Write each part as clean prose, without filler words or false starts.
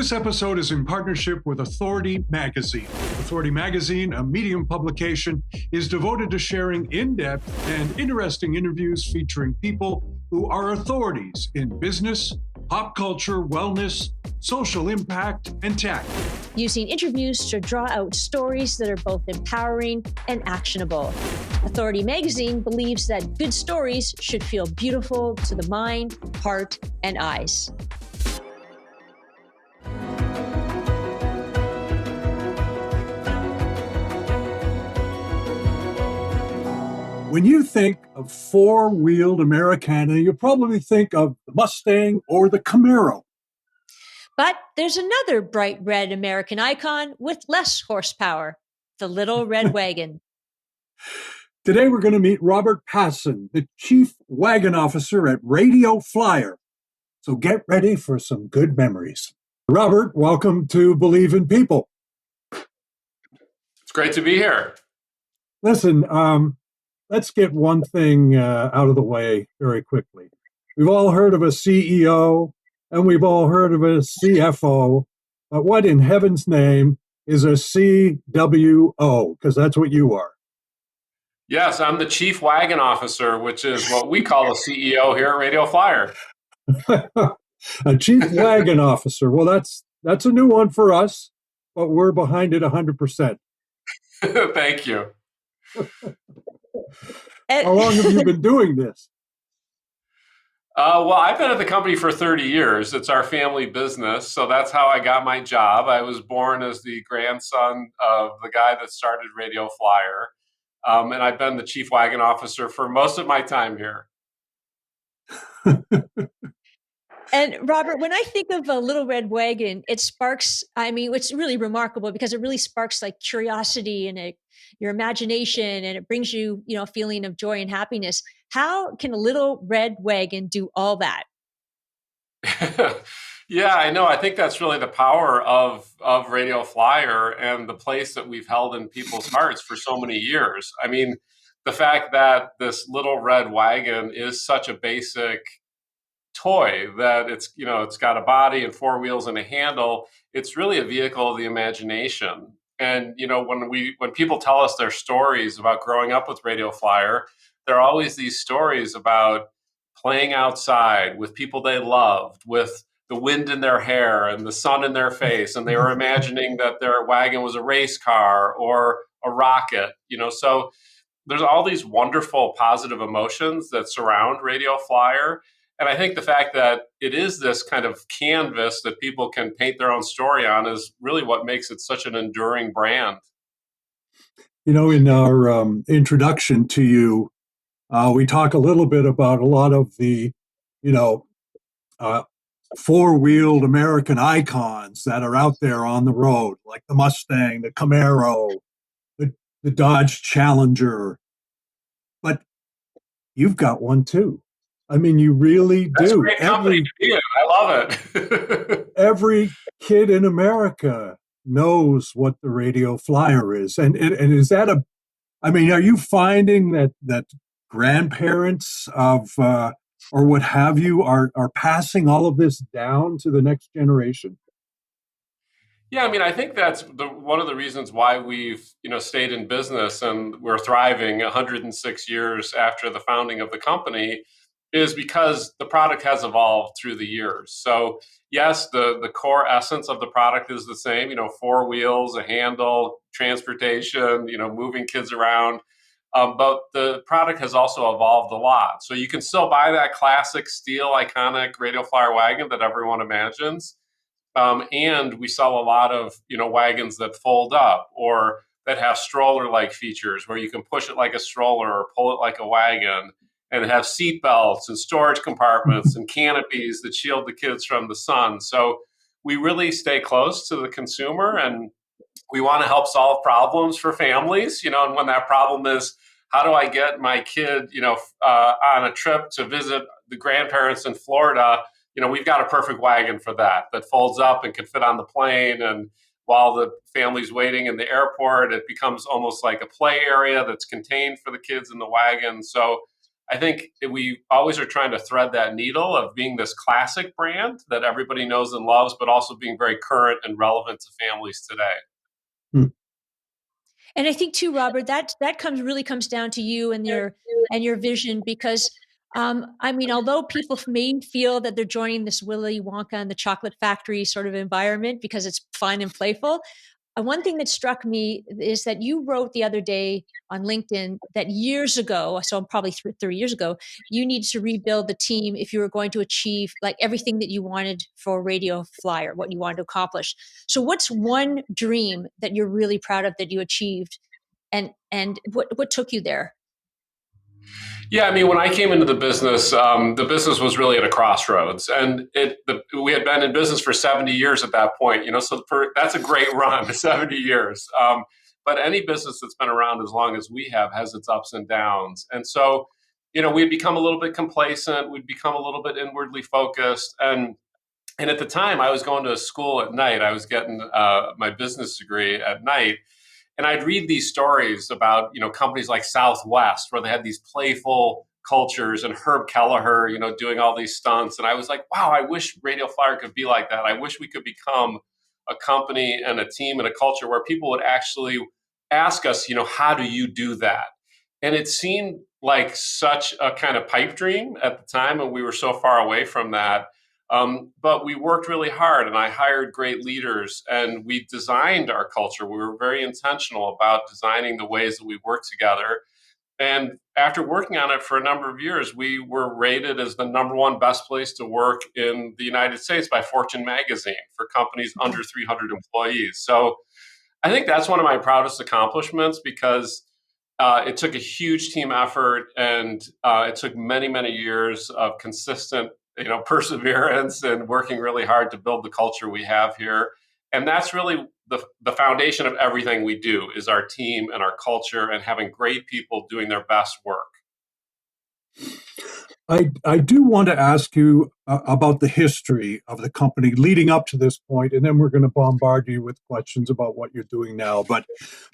This episode is in partnership with Authority Magazine. Authority Magazine, a Medium publication, is devoted to sharing in-depth and interesting interviews featuring people who are authorities in business, pop culture, wellness, social impact, and tech. Using interviews to draw out stories that are both empowering and actionable. Authority Magazine believes that good stories should feel beautiful to the mind, heart, and eyes. When you think of four-wheeled Americana, you probably think of the Mustang or the Camaro. But there's another bright red American icon with less horsepower, the Little Red Wagon. Today we're going to meet Robert Pasin, the Chief Wagon Officer at Radio Flyer. So get ready for some good memories. Robert, welcome to Believe in People. It's great to be here. Listen, let's get one thing out of the way very quickly. We've all heard of a CEO and we've all heard of a CFO, but what in heaven's name is a CWO? Because that's what you are. Yes, I'm the Chief Wagon Officer, which is what we call a CEO here at Radio Flyer. A Chief Wagon Officer. Well, that's a new one for us, but we're behind it 100%. Thank you. How long have you been doing this? Well, I've been at the company for 30 years. It's our family business, so that's how I got my job. I was born as the grandson of the guy that started Radio Flyer, and I've been the Chief Wagon Officer for most of my time here. And Robert, when I think of a Little Red Wagon, it sparks, it's really remarkable because it really sparks like curiosity and your imagination, and it brings you, a feeling of joy and happiness. How can a Little Red Wagon do all that? Yeah, I know. I think that's really the power of Radio Flyer and the place that we've held in people's hearts for so many years. I mean, the fact that this Little Red Wagon is such a basic toy that it's got a body and four wheels and a handle. It's really a vehicle of the imagination. And when people tell us their stories about growing up with Radio Flyer, there are always these stories about playing outside with people they loved, with the wind in their hair and the sun in their face, and they were imagining that their wagon was a race car or a rocket. So there's all these wonderful positive emotions that surround Radio Flyer. And I think the fact that it is this kind of canvas that people can paint their own story on is really what makes it such an enduring brand. In our introduction to you, we talk a little bit about a lot of the, four-wheeled American icons that are out there on the road, like the Mustang, the Camaro, the Dodge Challenger. But you've got one too. I mean, you really do. That's a great company to be in. I love it. Every kid in America knows what the Radio Flyer is. And is that are you finding that grandparents of, or what have you, are passing all of this down to the next generation? Yeah, I think that's one of the reasons why we've, stayed in business and we're thriving 106 years after the founding of the company, is because the product has evolved through the years. So yes, the core essence of the product is the same, four wheels, a handle, transportation, moving kids around. But the product has also evolved a lot. So you can still buy that classic steel, iconic Radio Flyer wagon that everyone imagines. And we sell a lot of, wagons that fold up or that have stroller-like features where you can push it like a stroller or pull it like a wagon, and have seat belts and storage compartments and canopies that shield the kids from the sun. So we really stay close to the consumer, and we want to help solve problems for families, and when that problem is, how do I get my kid, on a trip to visit the grandparents in Florida? We've got a perfect wagon for that folds up and can fit on the plane. And while the family's waiting in the airport, it becomes almost like a play area that's contained for the kids in the wagon. So I think we always are trying to thread that needle of being this classic brand that everybody knows and loves, but also being very current and relevant to families today. Hmm. And I think too, Robert, that comes down to you and your vision, because I mean, although people may feel that they're joining this Willy Wonka and the Chocolate Factory sort of environment because it's fun and playful, one thing that struck me is that you wrote the other day on LinkedIn that years ago, so probably 30 years ago, you needed to rebuild the team if you were going to achieve like everything that you wanted for Radio Flyer, what you wanted to accomplish. So what's one dream that you're really proud of that you achieved, and what took you there? Yeah, I mean, when I came into the business was really at a crossroads, and we had been in business for 70 years at that point. So that's a great run, 70 years. But any business that's been around as long as we have has its ups and downs, and so we had become a little bit complacent. We'd become a little bit inwardly focused, and at the time, I was going to school at night. I was getting my business degree at night. And I'd read these stories about, companies like Southwest, where they had these playful cultures, and Herb Kelleher, doing all these stunts. And I was like, wow, I wish Radio Flyer could be like that. I wish we could become a company and a team and a culture where people would actually ask us, how do you do that? And it seemed like such a kind of pipe dream at the time, and we were so far away from that. But we worked really hard, and I hired great leaders, and we designed our culture. We were very intentional about designing the ways that we work together. And after working on it for a number of years, we were rated as the number one best place to work in the United States by Fortune magazine for companies under 300 employees. So I think that's one of my proudest accomplishments, because it took a huge team effort, and it took many, many years of consistent, perseverance and working really hard to build the culture we have here. And that's really the foundation of everything we do, is our team and our culture and having great people doing their best work. I do want to ask you about the history of the company leading up to this point, and then we're going to bombard you with questions about what you're doing now. But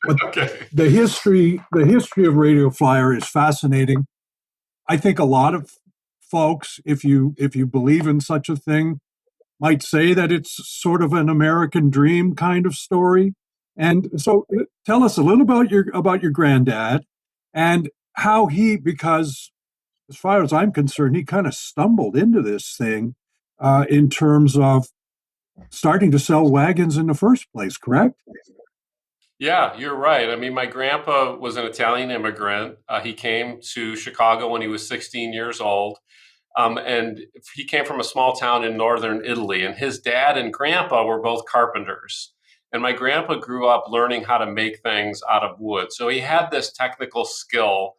Okay. the history of Radio Flyer is fascinating. I think a lot of folks, if you believe in such a thing, might say that it's sort of an American dream kind of story. And so, tell us a little about your granddad and how because as far as I'm concerned, he kind of stumbled into this thing in terms of starting to sell wagons in the first place, correct? Yeah, you're right. I mean, my grandpa was an Italian immigrant. He came to Chicago when he was 16 years old. And he came from a small town in northern Italy, and his dad and grandpa were both carpenters. And my grandpa grew up learning how to make things out of wood. So he had this technical skill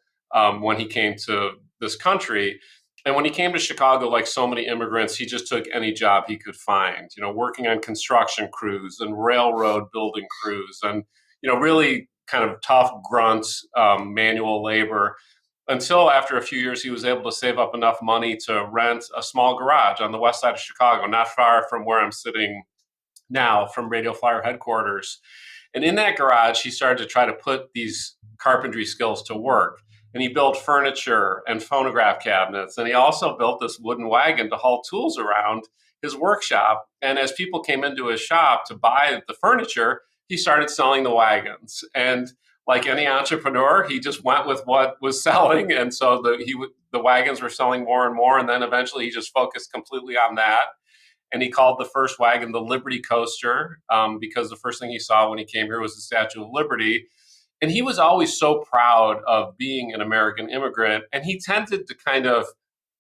when he came to this country. And when he came to Chicago, like so many immigrants, he just took any job he could find, working on construction crews and railroad building crews and, really kind of tough grunt manual labor, until after a few years, he was able to save up enough money to rent a small garage on the west side of Chicago, not far from where I'm sitting now, from Radio Flyer headquarters. And in that garage, he started to try to put these carpentry skills to work. And he built furniture and phonograph cabinets. And he also built this wooden wagon to haul tools around his workshop. And as people came into his shop to buy the furniture, he started selling the wagons. And like any entrepreneur, he just went with what was selling. And so the wagons were selling more and more. And then eventually he just focused completely on that. And he called the first wagon the Liberty Coaster, because the first thing he saw when he came here was the Statue of Liberty. And he was always so proud of being an American immigrant. And he tended to kind of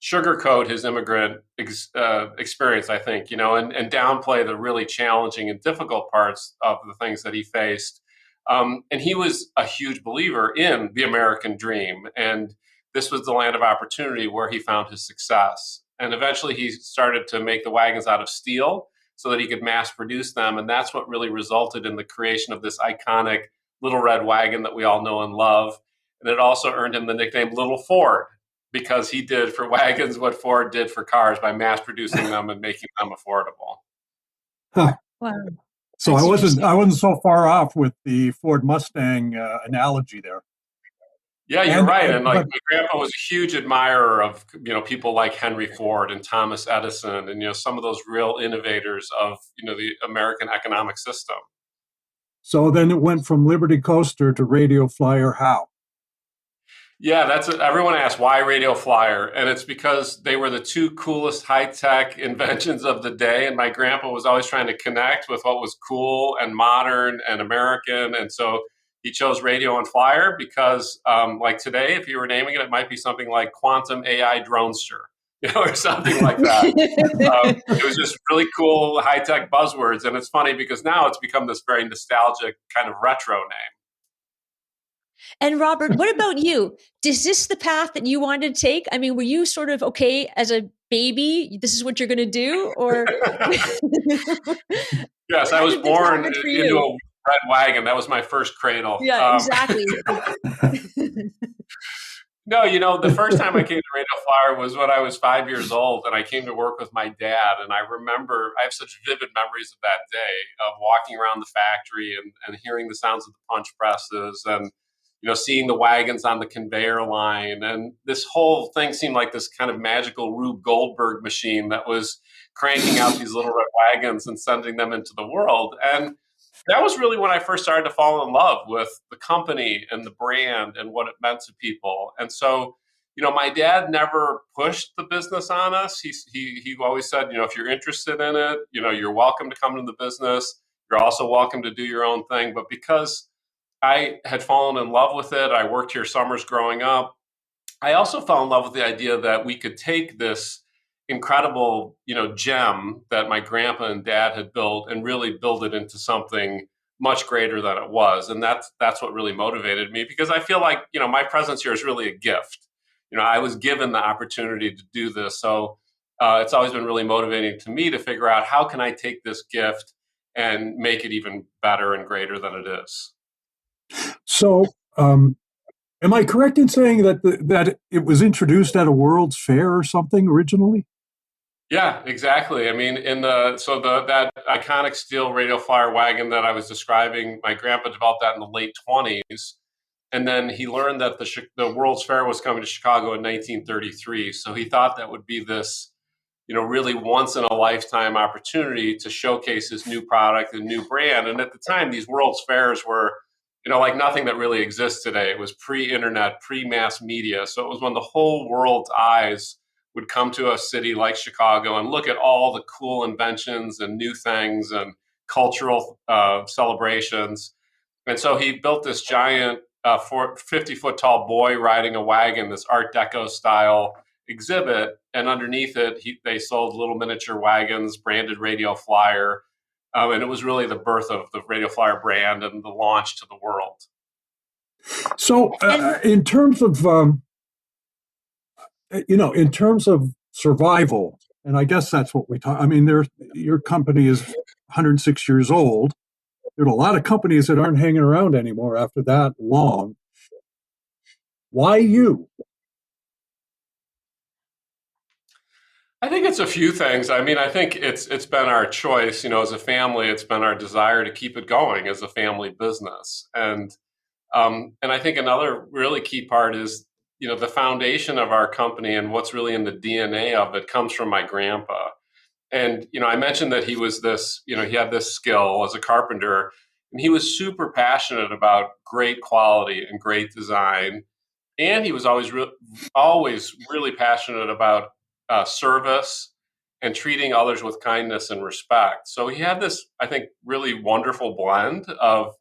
sugarcoat his immigrant experience, I think, and downplay the really challenging and difficult parts of the things that he faced. And he was a huge believer in the American dream. And this was the land of opportunity where he found his success. And eventually he started to make the wagons out of steel so that he could mass produce them. And that's what really resulted in the creation of this iconic Little Red Wagon that we all know and love. And it also earned him the nickname Little Ford, because he did for wagons what Ford did for cars by mass producing them and making them affordable. Huh. Wow. So I wasn't so far off with the Ford Mustang analogy there. Yeah, you're right. And like But my grandpa was a huge admirer of, people like Henry Ford and Thomas Edison and, some of those real innovators of, the American economic system. so then it went from Liberty Coaster to Radio Flyer. How? Yeah, everyone asks why Radio Flyer, and it's because they were the two coolest high-tech inventions of the day, and my grandpa was always trying to connect with what was cool and modern and American, and so he chose Radio and Flyer because, like today, if you were naming it, it might be something like Quantum AI Dronester, or something like that. It was just really cool high-tech buzzwords, and it's funny because now it's become this very nostalgic kind of retro name. And Robert, what about you? Is this the path that you wanted to take? I mean, were you sort of okay as a baby? This is what you're going to do, or? Yes, I was born into a red wagon. That was my first cradle. Yeah, exactly. No, the first time I came to Radio Flyer was when I was 5 years old, and I came to work with my dad. And I remember, I have such vivid memories of that day of walking around the factory and hearing the sounds of the punch presses and, seeing the wagons on the conveyor line. And this whole thing seemed like this kind of magical Rube Goldberg machine that was cranking out these little red wagons and sending them into the world. And that was really when I first started to fall in love with the company and the brand and what it meant to people. And so, my dad never pushed the business on us. He always said, if you're interested in it, you're welcome to come to the business. You're also welcome to do your own thing. But because I had fallen in love with it, I worked here summers growing up. I also fell in love with the idea that we could take this incredible, gem that my grandpa and dad had built and really build it into something much greater than it was. And that's what really motivated me, because I feel like, my presence here is really a gift. I was given the opportunity to do this. So it's always been really motivating to me to figure out how can I take this gift and make it even better and greater than it is. So, am I correct in saying that it was introduced at a World's Fair or something originally? Yeah, exactly. I mean, that iconic steel Radio Flyer wagon that I was describing, my grandpa developed that in the late 20s, and then he learned that the World's Fair was coming to Chicago in 1933. So he thought that would be this, really once in a lifetime opportunity to showcase his new product and new brand. And at the time, these World's Fairs were, like nothing that really exists today. It was pre-internet, pre-mass media. So it was when the whole world's eyes would come to a city like Chicago and look at all the cool inventions and new things and cultural celebrations. And so he built this giant 50-foot tall boy riding a wagon, this Art Deco style exhibit. And underneath it, they sold little miniature wagons branded Radio Flyer. And it was really the birth of the Radio Flyer brand and the launch to the world. So, in terms of survival, and I guess that's what we talk. I mean, your company is 106 years old. There are a lot of companies that aren't hanging around anymore after that long. Why you? I think it's a few things. I mean, I think it's been our choice, as a family. It's been our desire to keep it going as a family business, and I think another really key part is, the foundation of our company and what's really in the DNA of it comes from my grandpa. And I mentioned that he was this, he had this skill as a carpenter, and he was super passionate about great quality and great design, and he was always really passionate about service and treating others with kindness and respect. So he had this, I think, really wonderful blend of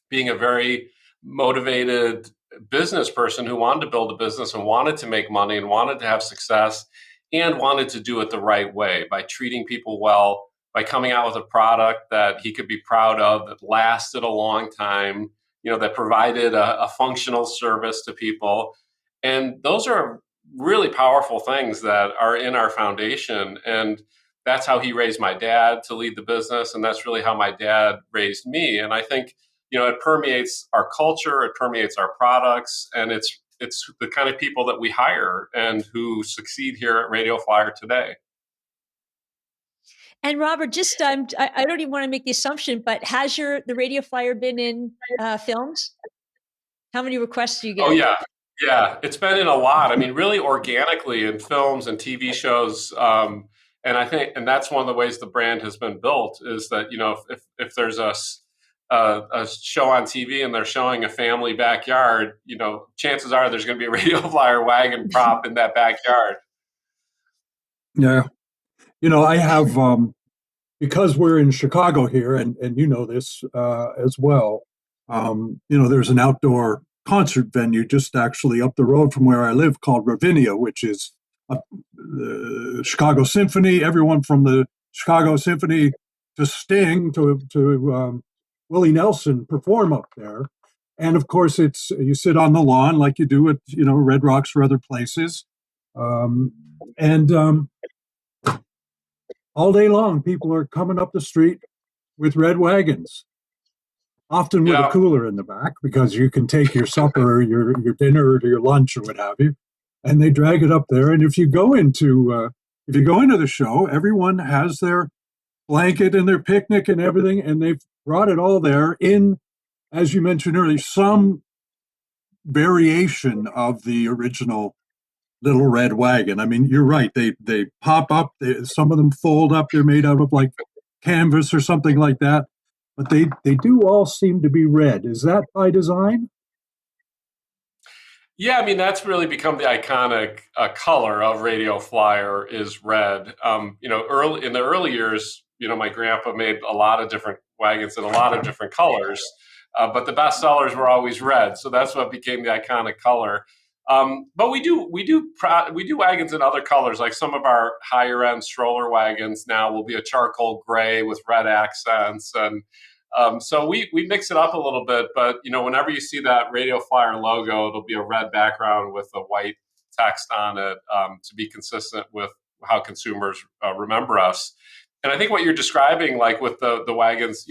being a very motivated business person who wanted to build a business and wanted to make money and wanted to have success and wanted to do it the right way by treating people well, by coming out with a product that he could be proud of, that lasted a long time, that provided a functional service to people. And those are really powerful things that are in our foundation. And that's how he raised my dad to lead the business. And that's really how my dad raised me. And I think, it permeates our culture, it permeates our products, and it's the kind of people that we hire and who succeed here at Radio Flyer today. And Robert, just I don't even want to make the assumption, but has the Radio Flyer been in films? How many requests do you get? Oh yeah, Yeah, it's been in a lot. I mean, really organically in films and TV shows. And I think, and that's one of the ways the brand has been built is that, if there's a show on TV and they're showing a family backyard, chances are there's going to be a radio flyer wagon prop in that backyard. Yeah. I have, because we're in Chicago here, and you know this as well, there's an outdoor concert venue just actually up the road from where I live called Ravinia, which is the Chicago Symphony, everyone from the Chicago Symphony to Sting to Willie Nelson perform up there. And of course, it's you sit on the lawn like you do at Red Rocks or other places, and all day long people are coming up the street with red wagons, often with a Yeah. cooler in the back because you can take your supper or your dinner or your lunch or what have you, and they drag it up there. And if you go into the show, everyone has their blanket and their picnic and everything, and they've brought it all there in, as you mentioned earlier, some variation of the original Little Red Wagon. I mean, you're right. They pop up. Some of them fold up. They're made out of like canvas or something like that. But they do all seem to be red. Is that by design? Yeah, I mean that's really become the iconic color of Radio Flyer is red. Early in the early years, my grandpa made a lot of different wagons in a lot of different colors, but the best sellers were always red, so that's what became the iconic color. But we do wagons in other colors, like some of our higher end stroller wagons now will be a charcoal gray with red accents, and so we mix it up a little bit, but whenever you see that Radio Flyer logo, it'll be a red background with a white text on it to be consistent with how consumers remember us. And I think what you're describing, like with the wagons,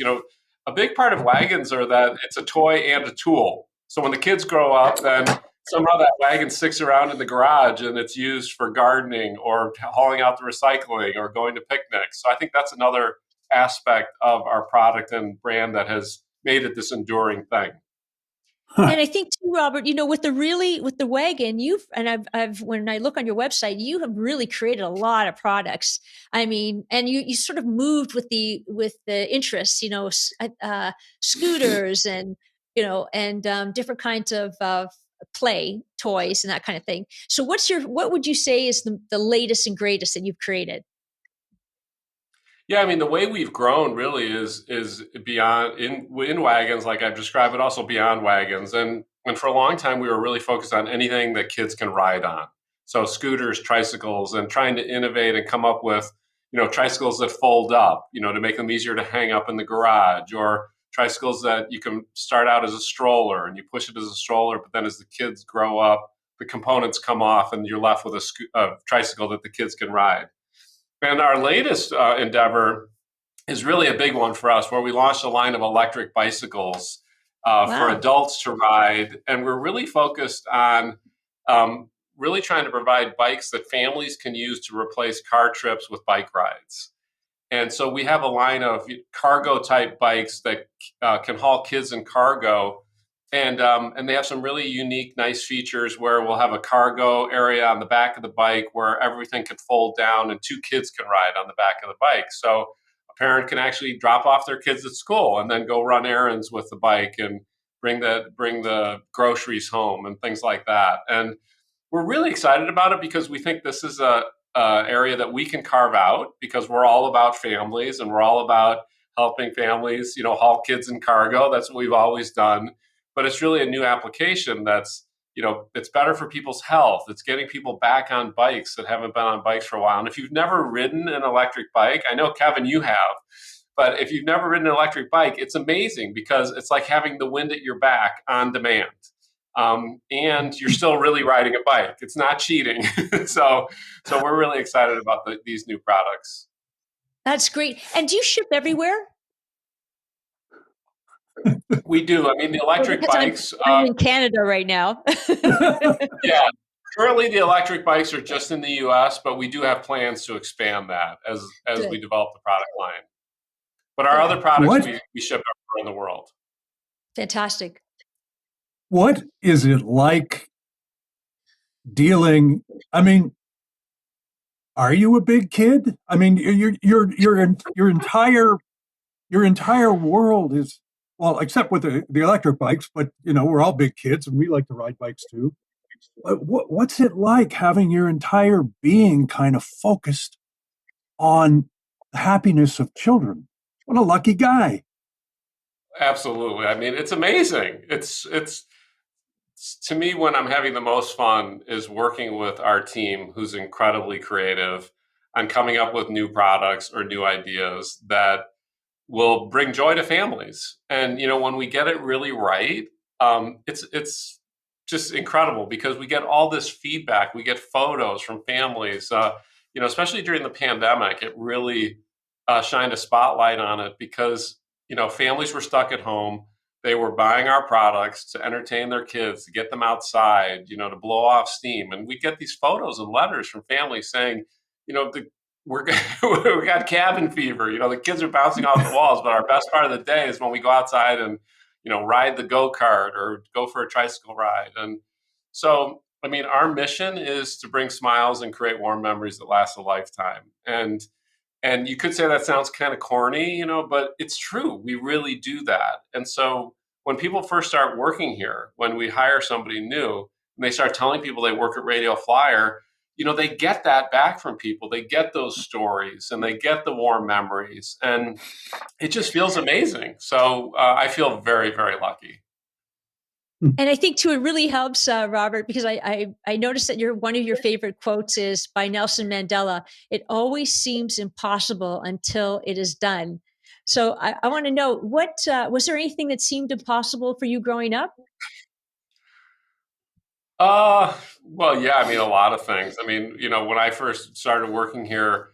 a big part of wagons are that it's a toy and a tool. So when the kids grow up, then somehow that wagon sticks around in the garage and it's used for gardening or hauling out the recycling or going to picnics. So I think that's another aspect of our product and brand that has made it this enduring thing. And I think too, Robert, with the wagon, I've when I look on your website, you have really created a lot of products. I mean, and you sort of moved with the interests, scooters and different kinds of play toys and that kind of thing. So what would you say is the latest and greatest that you've created? Yeah, I mean the way we've grown really is beyond in wagons, like I've described, but also beyond wagons. And for a long time, we were really focused on anything that kids can ride on. So scooters, tricycles, and trying to innovate and come up with tricycles that fold up, to make them easier to hang up in the garage, or tricycles that you can start out as a stroller and you push it as a stroller, but then as the kids grow up, the components come off and you're left with a tricycle that the kids can ride. And our latest endeavor is really a big one for us, where we launched a line of electric bicycles for Wow. adults to ride. And we're really focused on really trying to provide bikes that families can use to replace car trips with bike rides. And so we have a line of cargo type bikes that can haul kids and cargo. And they have some really unique, nice features where we'll have a cargo area on the back of the bike where everything can fold down and two kids can ride on the back of the bike. So a parent can actually drop off their kids at school and then go run errands with the bike and bring the groceries home and things like that. And we're really excited about it because we think this is a area that we can carve out because we're all about families and we're all about helping families, haul kids and cargo. That's what we've always done. But it's really a new application that's, it's better for people's health. It's getting people back on bikes that haven't been on bikes for a while. And if you've never ridden an electric bike, I know, Kevin, you have, but if you've never ridden an electric bike, it's amazing because it's like having the wind at your back on demand. And you're still really riding a bike. It's not cheating. so we're really excited about these new products. That's great. And do you ship everywhere? We do. I mean, the electric Because bikes. I'm in Canada right now. Yeah, currently the electric bikes are just in the U.S., but we do have plans to expand that as we Good. develop the product line. But our Okay. other products What we ship everywhere in the world. Fantastic. what is it like dealing. I mean, are you a big kid? I mean, your entire world is, well, except with the electric bikes, but we're all big kids and we like to ride bikes too. But what's it like having your entire being kind of focused on the happiness of children? What a lucky guy. Absolutely. I mean, it's amazing. It's to me, when I'm having the most fun is working with our team, who's incredibly creative, on coming up with new products or new ideas that will bring joy to families. And when we get it really right, it's just incredible because we get all this feedback. We get photos from families. Especially during the pandemic, it really shined a spotlight on it because families were stuck at home. They were buying our products to entertain their kids, to get them outside, to blow off steam. And we get these photos and letters from families saying, we're we got cabin fever. The kids are bouncing off the walls, but our best part of the day is when we go outside and ride the go-kart or go for a tricycle ride. And so, I mean, our mission is to bring smiles and create warm memories that last a lifetime. And you could say that sounds kind of corny, but it's true. We really do that. And so when people first start working here, when we hire somebody new and they start telling people they work at Radio Flyer, they get that back from people. They get those stories and they get the warm memories, and it just feels amazing. So I feel very, very lucky. And I think too, it really helps, Robert, because I noticed that one of your favorite quotes is by Nelson Mandela. It always seems impossible until it is done. So I want to know, what was there anything that seemed impossible for you growing up? Well, yeah, I mean, a lot of things. I mean, when I first started working here,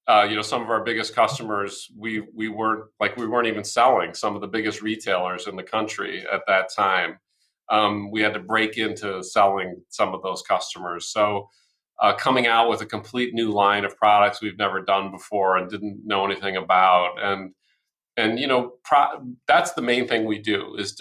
some of our biggest customers, we weren't even selling some of the biggest retailers in the country at that time. We had to break into selling some of those customers. So coming out with a complete new line of products we've never done before and didn't know anything about. And that's the main thing we do is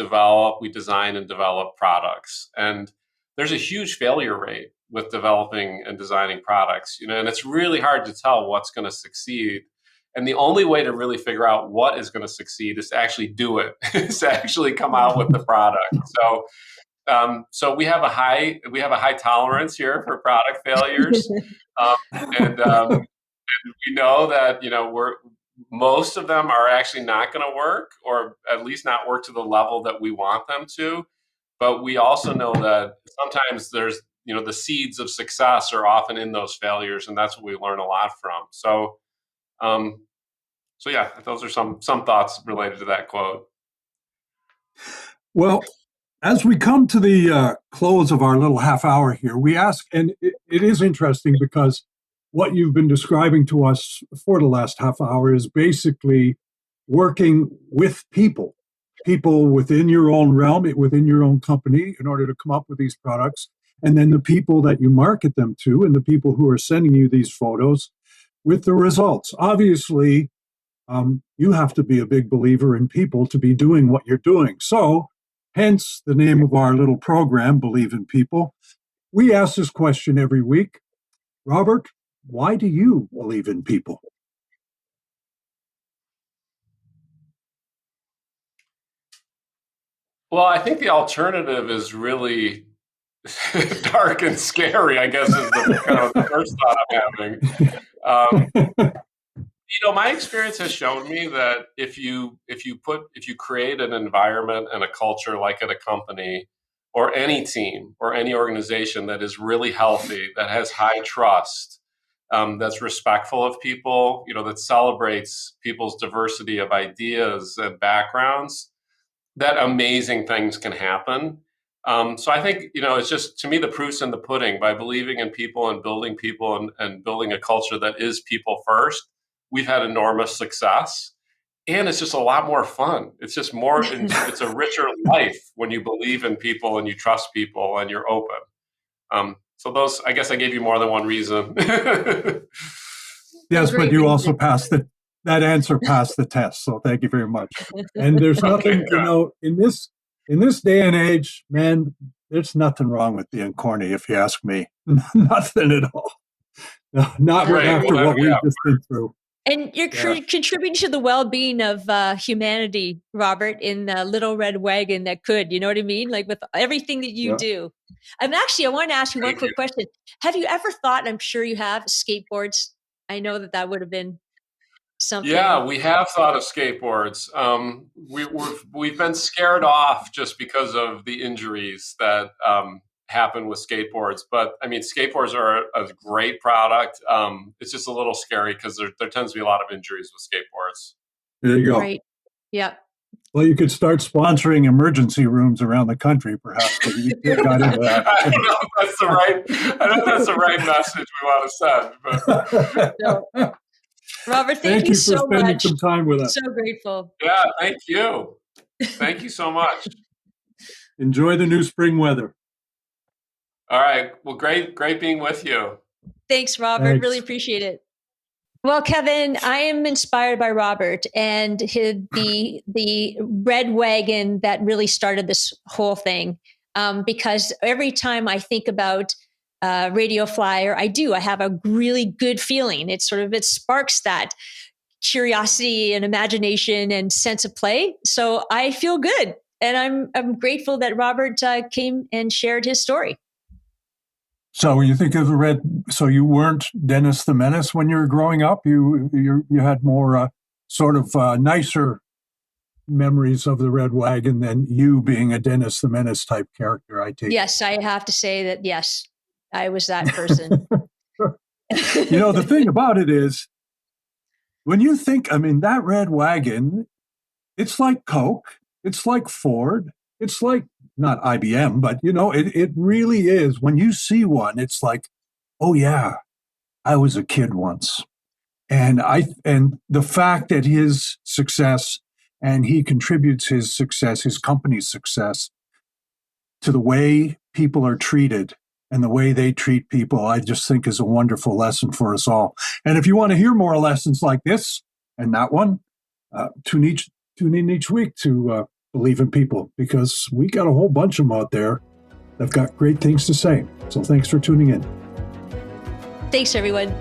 we design and develop products. And there's a huge failure rate with developing and designing products, and it's really hard to tell what's going to succeed. And the only way to really figure out what is going to succeed is to actually do it, is to actually come out with the product. So we have a high tolerance here for product failures, and we know that most of them are actually not going to work, or at least not work to the level that we want them to. But we also know that sometimes there's the seeds of success are often in those failures, and that's what we learn a lot from. So yeah, those are some thoughts related to that quote. Well, as we come to the close of our little half hour here, we ask, and it is interesting because what you've been describing to us for the last half hour is basically working with people within your own realm, within your own company, in order to come up with these products. And then the people that you market them to and the people who are sending you these photos with the results. Obviously, you have to be a big believer in people to be doing what you're doing. So, hence the name of our little program, Believe in People. We ask this question every week. Robert, why do you believe in people? Well, I think the alternative is really dark and scary, I guess, is the kind of the first thought I'm having. My experience has shown me that if you create an environment and a culture like at a company or any team or any organization that is really healthy, that has high trust, that's respectful of people, that celebrates people's diversity of ideas and backgrounds, that amazing things can happen. So I think, it's just, to me, the proof's in the pudding. By believing in people and building a culture that is people first, we've had enormous success. And it's just a lot more fun. It's just it's a richer life when you believe in people and you trust people and you're open. So those, I guess I gave you more than one reason. Yes, but you also passed that answer passed the test. So thank you very much. And there's nothing, in this day and age, man, there's nothing wrong with being corny, if you ask me. Nothing at all. Not Great. after Well, what we've just been through. And you're contributing to the well-being of humanity, Robert, in the Little Red Wagon that could, you know what I mean? Like with everything that you do. Actually, I want to ask you one quick question. Have you ever thought, I'm sure you have, skateboards? I know that would have been something. Yeah, we have thought of skateboards. We've been scared off just because of the injuries that happen with skateboards. But I mean, skateboards are a great product. It's just a little scary because there tends to be a lot of injuries with skateboards. There you go. Right. Yeah. Well, you could start sponsoring emergency rooms around the country, perhaps. But you got into that. I know that's the right message we want to send. But Robert, thank you so for spending much. some time with us. So grateful. Yeah, thank you. Thank you so much. Enjoy the new spring weather. All right. Well, great being with you. Thanks, Robert. Thanks. Really appreciate it. Well, Kevin, I am inspired by Robert and the Red Wagon that really started this whole thing. Because every time I think about Radio Flyer, I have a really good feeling. It sparks that curiosity and imagination and sense of play. So I feel good, and I'm grateful that Robert came and shared his story. So you think of so you weren't Dennis the Menace when you were growing up? You had more nicer memories of the Red Wagon than you being a Dennis the Menace type character, I take. Yes, I have to say that, yes, I was that person. The thing about it is, when you think, that Red Wagon, it's like Coke, it's like Ford, it's like, not IBM, but it really is. When you see one, it's like, oh yeah, I was a kid once. And the fact that his success, and he contributes his success, his company's success, to the way people are treated and the way they treat people, I just think is a wonderful lesson for us all. And if you want to hear more lessons like this and that one, tune in each week to Believe in People, because we got a whole bunch of them out there that've got great things to say. So thanks for tuning in. Thanks, everyone.